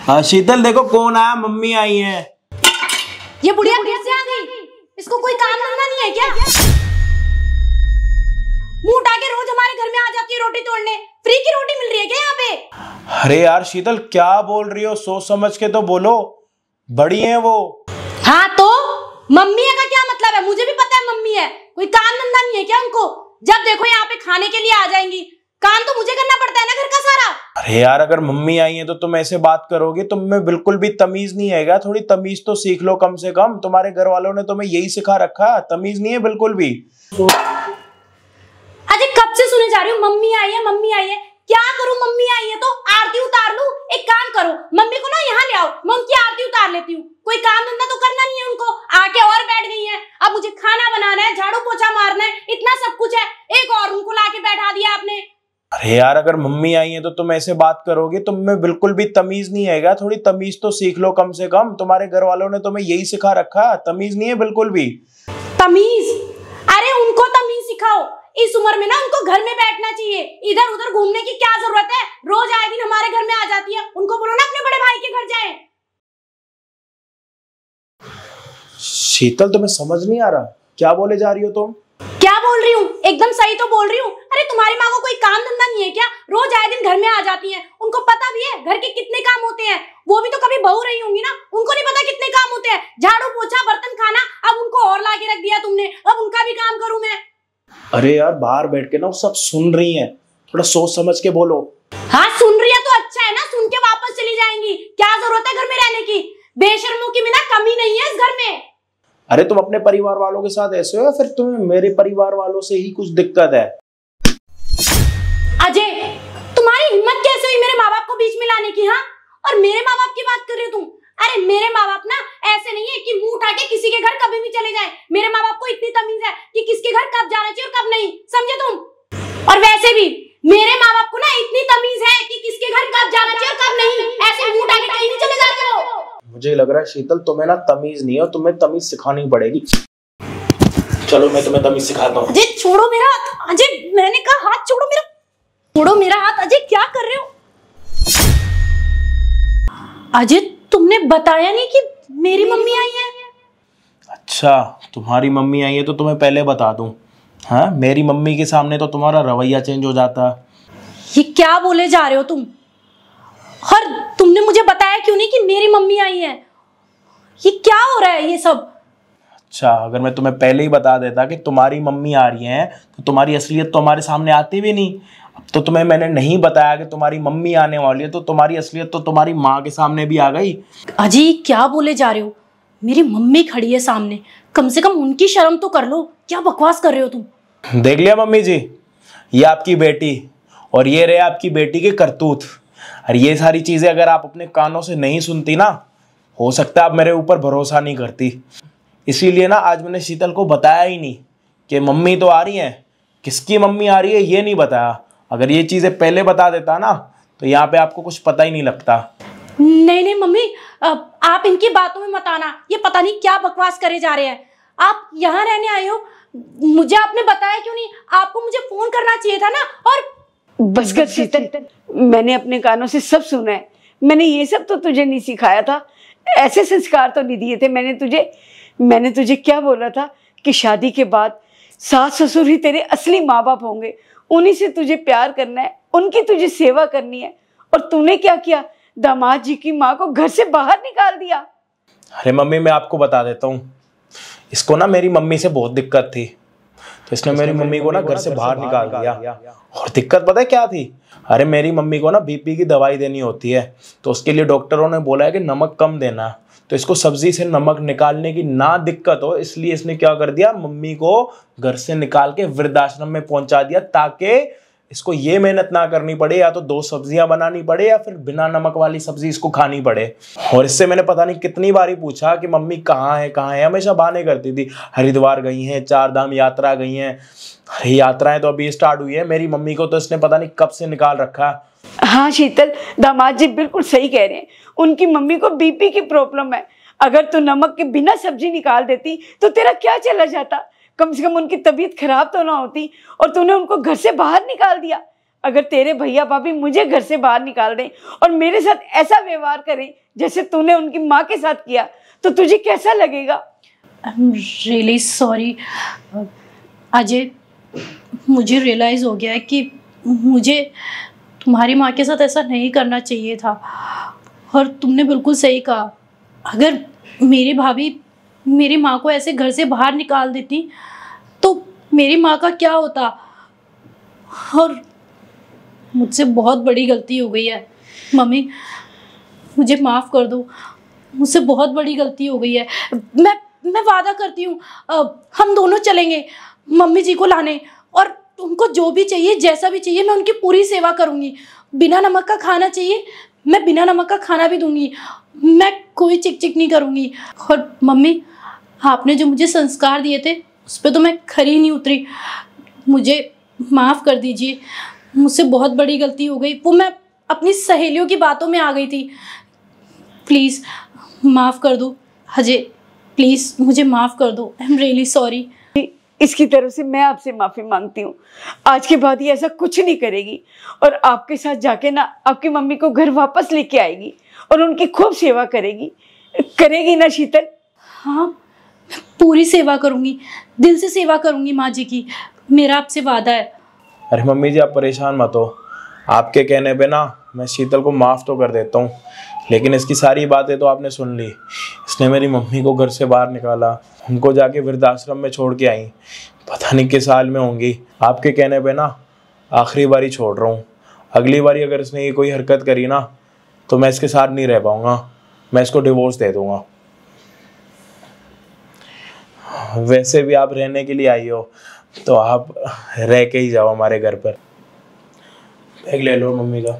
शीतल देखो कौन आया, मम्मी आई है। ये बुढ़िया फिर से आ गई। इसको कोई काम धंधा नहीं है क्या? मुंह उठा के रोज हमारे घर में आ जाती है रोटी तोड़ने। फ्री की रोटी मिल रही है क्या यहाँ पे? अरे यार शीतल क्या बोल रही हो, सोच समझ के तो बोलो, बड़ी है वो। हाँ तो मम्मी है का क्या मतलब है? मुझे भी पता है मम्मी है, कोई काम धंधा नहीं है क्या उनको? जब देखो यहाँ पे खाने के लिए आ जाएंगी। काम तो मुझे करना पड़ता है ना घर का सारा। अरे यार अगर मम्मी आई है तो तुम ऐसे बात करोगे? तुम में बिल्कुल भी तमीज नहीं है, थोड़ी तमीज तो सीख लो कम से कम। तुम्हारे घर वालों ने तुम्हें यही सिखा रखा, तमीज नहीं है बिल्कुल भी। अजय कब से सुने जा रही हूँ मम्मी आई है मम्मी आई है। क्या करूँ? मम्मी आई है तो आरती उतार लूं? एक काम करो, मम्मी को ना यहाँ ले आओ, मैं उनकी आरती उतार लेती हूँ। कोई काम धंधा तो करना नहीं है उनको, आके और बैठ गई है। अब मुझे खाना बनाना है, झाड़ू पोछा मारना है, इतना सब कुछ है, एक और उनको लाके बैठा दिया आपने। अरे यार अगर मम्मी आई है तो तुम ऐसे बात करोगे? तुम में बिल्कुल भी तमीज नहीं है, थोड़ी तमीज तो सीख लो कम से कम। तुम्हारे घर वालों ने तुम्हें यही सिखा रखा, तमीज नहीं है बिल्कुल भी। तमीज? अरे उनको तमीज सिखाओ। इस उम्र में ना उनको घर में बैठना चाहिए, इधर उधर घूमने की क्या जरूरत है? रोज आए दिन हमारे घर में आ जाती है। उनको बोलो ना अपने बड़े भाई के घर जाए। शीतल तुम्हें समझ नहीं आ रहा, क्या बोले जा रही हो तुम? क्या बोल रही हूँ? एकदम सही तो बोल रही हूँ। अरे तुम्हारी माँ को कोई काम धंधा नहीं है क्या? रोज आए दिन घर में आ जाती है। उनको पता भी है घर के कितने काम होते हैं। वो भी तो कभी बहू रही होंगी ना, उनको नहीं पता कितने काम होते हैं? झाड़ू पोछा बर्तन खाना, अब उनको और ला के रख दिया तुमने, अब उनका भी काम करूँ मैं? अरे यार बाहर बैठ के ना वो सब सुन रही हैं, थोड़ा सोच समझ के बोलो। हाँ सुन रही है तो अच्छा है ना, सुन के वापस चली जाएंगी। क्या जरूरत है घर में रहने की? बेशर्मों की भी ना कमी नहीं है इस घर में। अरे तुम अपने परिवार वालों के साथ ऐसे हो या फिर तुम्हें मेरे परिवार वालों से ही कुछ दिक्कत है? अजय तुम्हारी हिम्मत कैसे हुई मेरे माँ बाप को बीच में लाने की? हाँ, और मेरे माँ बाप की बात कर रहे हो तुम? अरे मेरे माँ बाप ना ऐसे नहीं है कि मुंह उठा के किसी के घर कभी भी चले जाए। मेरे माँ बाप को इतनी तमीज है कि किसके घर कब जाना चाहिए और कब नहीं, समझे तुम? और वैसे भी मेरे माँ बाप को ना इतनी तमीज है कि किसके घर कब जाना चाहिए और कब नहीं। ऐसे मुंह उठा के कहीं नहीं चले जाते हो। मुझे लग रहा है शीतल तुम्हें ना तमीज नहीं है, तुम्हें तमीज सिखानी पड़ेगी। चलो मैं तुम्हें तमीज सिखाता हूँ। अजय छोड़ो मेरा हाथ। अजय मैंने कहा हाथ छोड़ो मेरा, छोड़ो मेरा हाथ। अजय क्या कर रहे हो? अजय तुमने बताया नहीं कि मेरी मम्मी आई है। अच्छा तुम्हारी मम्मी आई है तो तुम्हें पहले बता दूं? हाँ मेरी मम्मी के सामने तो तुम्हारा रवैया चेंज हो जाता। ये क्या बोले जा रहे हो तुम? और तुमने मुझे बताया क्यों नहीं कि मेरी मम्मी आई है? ये क्या हो रहा है ये सब? अच्छा अगर मैं तुम्हें पहले ही बता देता कि तुम्हारी मम्मी आ रही है तो तुम्हारी असलियत तो हमारे सामने आती भी नहीं। अब तो तुम्हें मैंने नहीं बताया कि तुम्हारी मम्मी आने वाली है तो तुम्हारी असलियत तो तुम्हारी माँ के सामने भी आ गई। अजय क्या बोले जा रहे हो? मेरी मम्मी खड़ी है सामने, कम से कम उनकी शर्म तो कर लो। क्या बकवास कर रहे हो तुम? देख लिया मम्मी जी, ये आपकी बेटी और ये रहे आपकी बेटी के करतूत। और ये सारी चीजें अगर आप अपने कानों से नहीं सुनती ना, हो सकता है आप मेरे ऊपर भरोसा नहीं करती। इसीलिए ना आज मैंने शीतल को बताया ही नहीं कि मम्मी तो आ रही है, किसकी मम्मी आ रही है ये नहीं बताया। अगर ये चीजें पहले बता देता ना तो यहाँ पे आपको कुछ पता ही नहीं लगता। नहीं नहीं मम्मी, आप इनकी बातों में मत आना। ये पता नहीं क्या बकवास करे जा रहे हैं। आप यहाँ रहने आए हो, मुझे आपने बताया क्यों नहीं? आपको मुझे फोन करना चाहिए था ना। और बस कर शीतल, मैंने अपने कानों से सब सुना है। मैंने ये सब तो तुझे नहीं सिखाया था, ऐसे संस्कार तो नहीं दिए थे मैंने तुझे क्या बोला था कि शादी के बाद सास ससुर ही तेरे असली माँ बाप होंगे, उन्हीं से तुझे प्यार करना है, उनकी तुझे सेवा करनी है। और तूने क्या किया? दामाद जी की माँ को घर से बाहर निकाल दिया। अरे मम्मी मैं आपको बता देता हूँ, इसको ना मेरी मम्मी से बहुत दिक्कत थी तो इसने मेरी मम्मी को ना घर से बाहर निकाल दिया। और दिक्कत पता है क्या थी? अरे मेरी मम्मी को ना बीपी की दवाई देनी होती है तो उसके लिए डॉक्टरों ने बोला है कि नमक कम देना। तो इसको सब्जी से नमक निकालने की ना दिक्कत हो, इसलिए इसने क्या कर दिया, मम्मी को घर से निकाल के वृद्धाश्रम में पहुंचा दिया ताकि इसको ये मेहनत ना करनी पड़े, या तो 2 सब्जियां बनानी पड़े या फिर बिना नमक वाली सब्जी इसको खानी पड़े। और इससे मैंने पता नहीं कितनी बारी पूछा कि मम्मी कहाँ है, हमेशा बहाने करती थी। हरिद्वार गई हैं, 4 धाम यात्रा गई हैं। अरे यात्राएं तो अभी स्टार्ट हुई है, मेरी मम्मी को तो इसने पता नहीं कब से निकाल रखा। हाँ शीतल, दामाद जी बिल्कुल सही कह रहे हैं। उनकी मम्मी को बीपी की प्रॉब्लम है। अगर तू नमक के बिना सब्जी निकाल देती तो तेरा क्या चला जाता? कम से कम उनकी तबीयत खराब तो ना होती, और तूने उनको घर से बाहर निकाल दिया। अगर तेरे भैया भाभी मुझे घर से बाहर निकाल दें और मेरे साथ ऐसा व्यवहार करें जैसे तूने उनकी माँ के साथ किया, तो तुझे कैसा लगेगा? I am really sorry Ajay, मुझे रियलाइज हो गया है कि मुझे तुम्हारी माँ के साथ ऐसा नहीं करना चाहिए था। और तुमने बिल्कुल सही कहा, अगर मेरी भाभी मेरी माँ को ऐसे घर से बाहर निकाल देती तो मेरी माँ का क्या होता। और मुझसे बहुत बड़ी गलती हो गई है मम्मी, मुझे माफ़ कर दो, मुझसे बहुत बड़ी गलती हो गई है। मैं वादा करती हूँ हम दोनों चलेंगे मम्मी जी को लाने, और उनको जो भी चाहिए जैसा भी चाहिए मैं उनकी पूरी सेवा करूँगी। बिना नमक का खाना चाहिए मैं बिना नमक का खाना भी दूंगी, मैं कोई चिक चिक नहीं करूँगी। और मम्मी, आपने जो मुझे संस्कार दिए थे उस पर तो मैं खरी नहीं उतरी, मुझे माफ़ कर दीजिए, मुझसे बहुत बड़ी गलती हो गई। वो मैं अपनी सहेलियों की बातों में आ गई थी, प्लीज़ माफ़ कर दो अजय, प्लीज़ मुझे माफ़ कर दो, आई एम रियली सॉरी। इसकी तरफ से मैं आपसे माफ़ी मांगती हूँ। आज के बाद ये ऐसा कुछ नहीं करेगी और आपके साथ जाके ना आपकी मम्मी को घर वापस लेके आएगी और उनकी खूब सेवा करेगी। करेगी ना शीतल? हाँ, मैं पूरी सेवा करूँगी, दिल से सेवा करूँगी माँ जी की, मेरा आपसे वादा है। अरे मम्मी जी आप परेशान मत हो, आपके कहने पे ना मैं शीतल को माफ़ तो कर देता हूँ, लेकिन इसकी सारी बातें तो आपने सुन ली। इसने मेरी मम्मी को घर से बाहर निकाला, उनको जाके वृद्धाश्रम में छोड़ के आई, पता नहीं किस हाल में होंगी। आपके कहने पे ना आखिरी बारी छोड़ रहा हूँ, अगली बारी अगर इसने ये कोई हरकत करी ना तो मैं इसके साथ नहीं रह पाऊँगा, मैं इसको डिवोर्स दे दूँगा। वैसे भी आप रहने के लिए आई हो तो आप रह के ही जाओ हमारे घर पर। बैग ले लो मम्मी का।